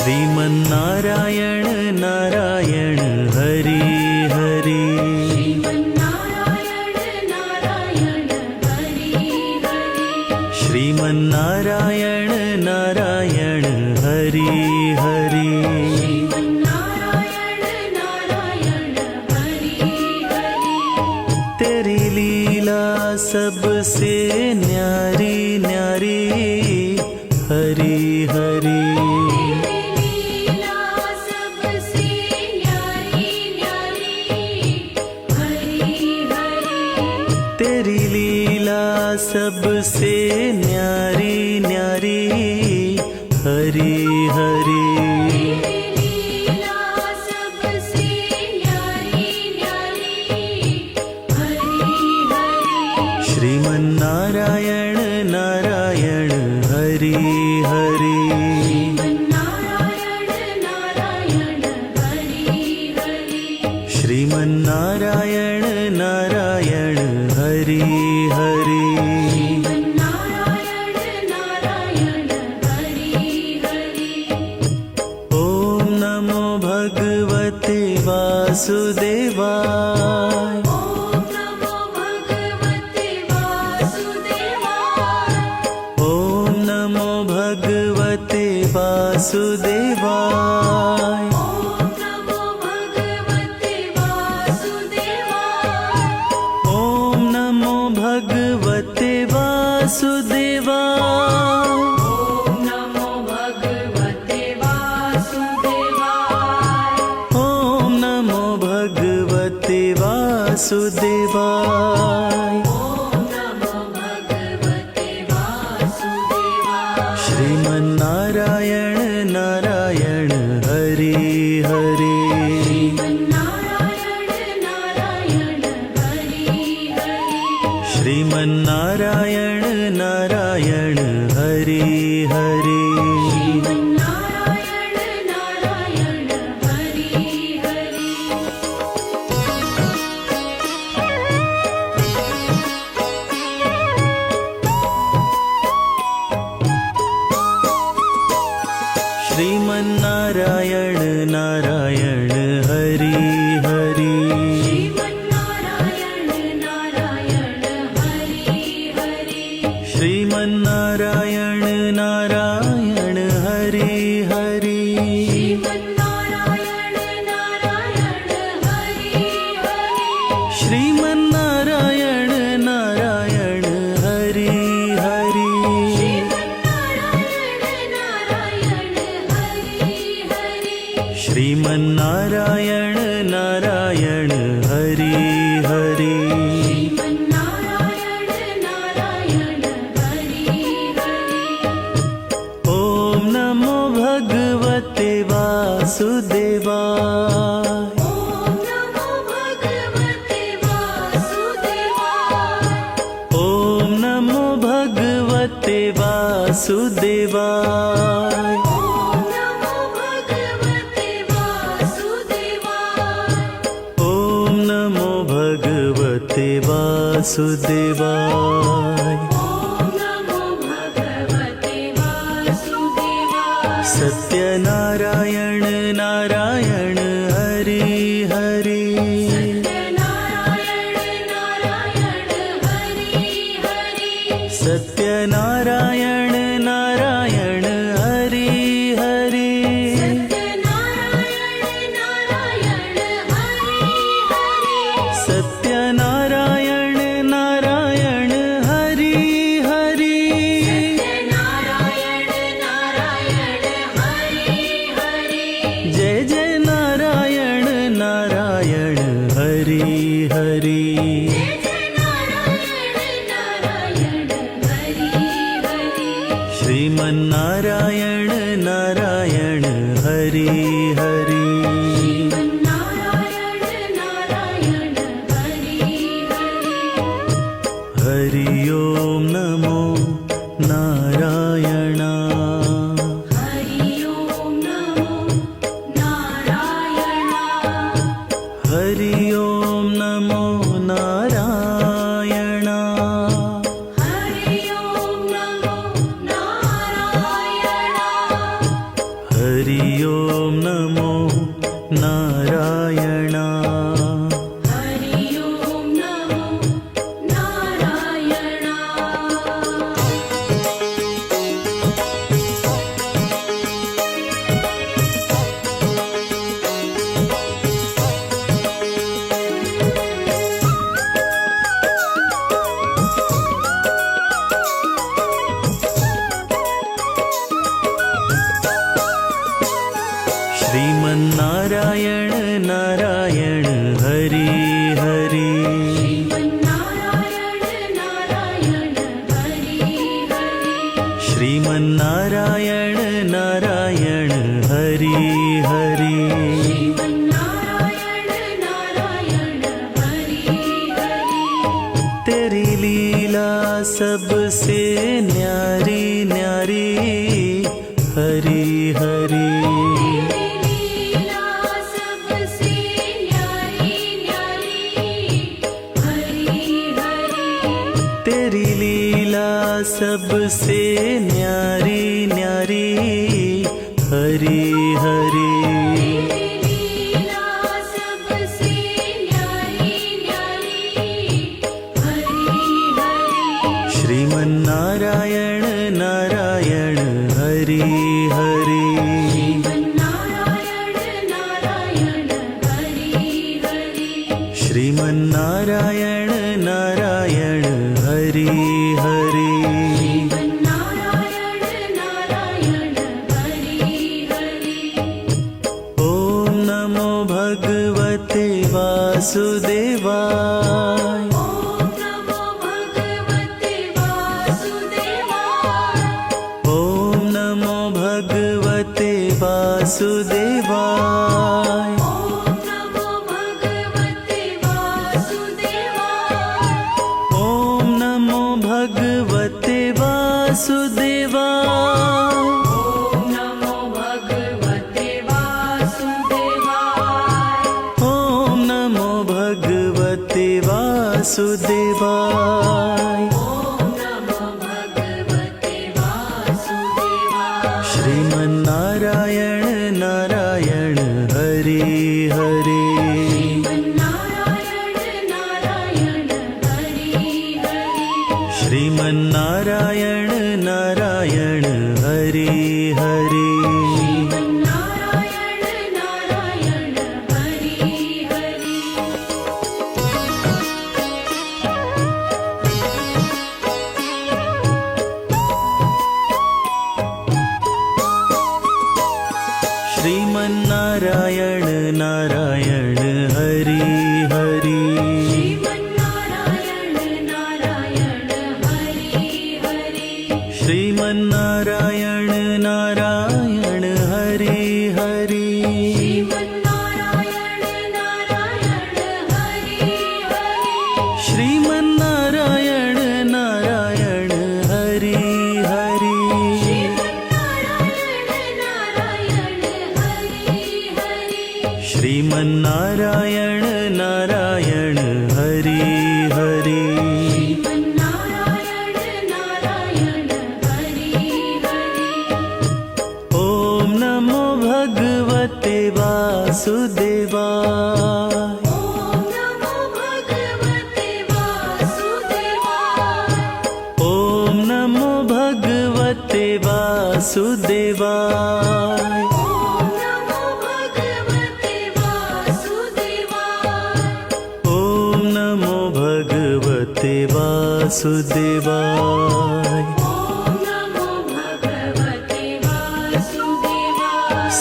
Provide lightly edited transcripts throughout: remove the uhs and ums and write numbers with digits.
श्रीमन्नारायण नारायण हरि हरि। श्रीमन्नारायण नारायण हरि हरि। तेरी लीला सबसे न्यारी न्यारी हरि हरि। तेरी लीला सबसे न्यारी न्यारी हरि हरि। श्रीमन्नारायण नारायण हरि हरि। श्रीमन्नारायण नारायण हरि हरि। ॐ नमो भगवते वासुदेवाय। ॐ नमो भगवते वासुदेवाय। ॐ नमो भगवते वासुदेवाय। ॐ नमो भगवते वासुदेवाय। श्रीमन्नारायण नारायण हरि हरि। श्रीमन्नारायण नारायण हरि हरि। श्रीमन्नारायण नारायण हरि हरि। श्रीमन्नारायण नारायण हरि हरि। श्रीमन्नारायण नारायण हरि हरि। श्रीमन्नारायण नारायण हरि हरि। ॐ नमो भगवते वासुदेवाय। ॐ नमो भगवते वासुदेवाय। ॐ नमो भगवते वासुदेवाय। सत्यनारायण नारायण हरि हरि। सत्यनारायण नारायण हरि हरि। सत्यनारायण नारायण हरि हरि। जय जय नारायण नारायण हरि हरि। श्रीमन्नारायण नारायण हरि हरि। हरि ओम नमो नारायण। हरि ओम नमो नारायण। हरि हरि ओम नमो नारायणा हरि ओम नमो नारायणा श्रीमन्नारायण नारायण हरि हरि श्रीमन्नारायण नारायण हरि हरि श्रीमन्नारायण नारायण हरि हरि श्रीमन्नारायण नारायण हरि हरि तेरी लीला सबसे न्यारी न्यारी हरि हरि तेरी लीला सबसे न्यारी न्यारी हरि हरि तेरी लीला सबसे न्यारी न्यारी हरि हरि श्रीमन्नारायण नारायण हरि हरि श्रीमन्नारायण नारायण हरि हरि श्रीमन्नारायण नारायण हरि हरि श्रीमन्नारायण नारायण हरि हरि ॐ नमो भगवते वासुदेवाय ॐ नमो भगवते वासुदेवाय ॐ नमो भगवते वासुदेवाय ॐ नमो भगवते वासुदेवाय ॐ नमो भगवते वासुदेवाय ॐ नमो भगवते वासुदेवाय ॐ नमो भगवते वासुदेवाय ॐ नमो भगवते वासुदेवाय श्रीमन्नारायण नारायण हरि हरि श्रीमन्नारायण नारायण हरि हरि श्रीमन्नारायण नारायण हरि हरि श्रीमन्नारायण नारायण हरि हरि श्रीमन्नारायण नारायण हरि हरि श्रीमन्नारायण नारायण हरि हरि श्रीमन्नारायण नारायण हरि हरि श्रीमन्नारायण नारायण हरि हरि श्रीमन्नारायण नारायण हरि हरि श्रीमन्नारायण नारायण हरि हरि श्रीमन्नारायण नारायण हरि हरि श्रीमन्नारायण नारायण हरि हरि ॐ नमो भगवते वासुदेवाय ॐ नमो भगवते वासुदेवाय ॐ नमो भगवते वासुदेवाय ॐ नमो भगवते वासुदेवाय ॐ नमो भगवते वासुदेवाय ॐ नमो भगवते वासुदेवाय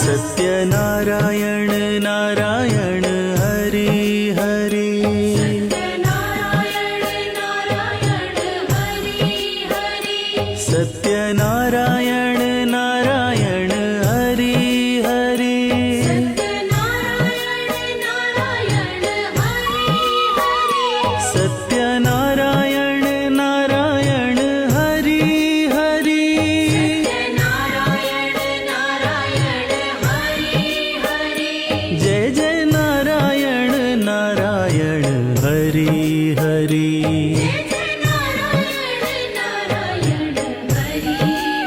सत्यनारायण नारायण हरि हरि सत्यनारायण नारायण हरि हरि सत्यनारायण नारायण हरि हरि सत्यनारायण नारायण हरि हरि सत्यनारायण नारायण हरि हरि सत्यनारायण नारायण हरि हरि जय जय नारायण नारायण हरि हरि जय जय नारायण नारायण हरि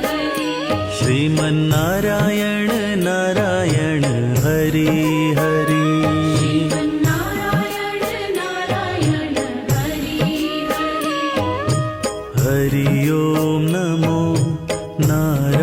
हरि श्रीमन्नारायण नारायण हरि हरि नारायण नारायण हरि हरि हरि ओम नमो नारायणाय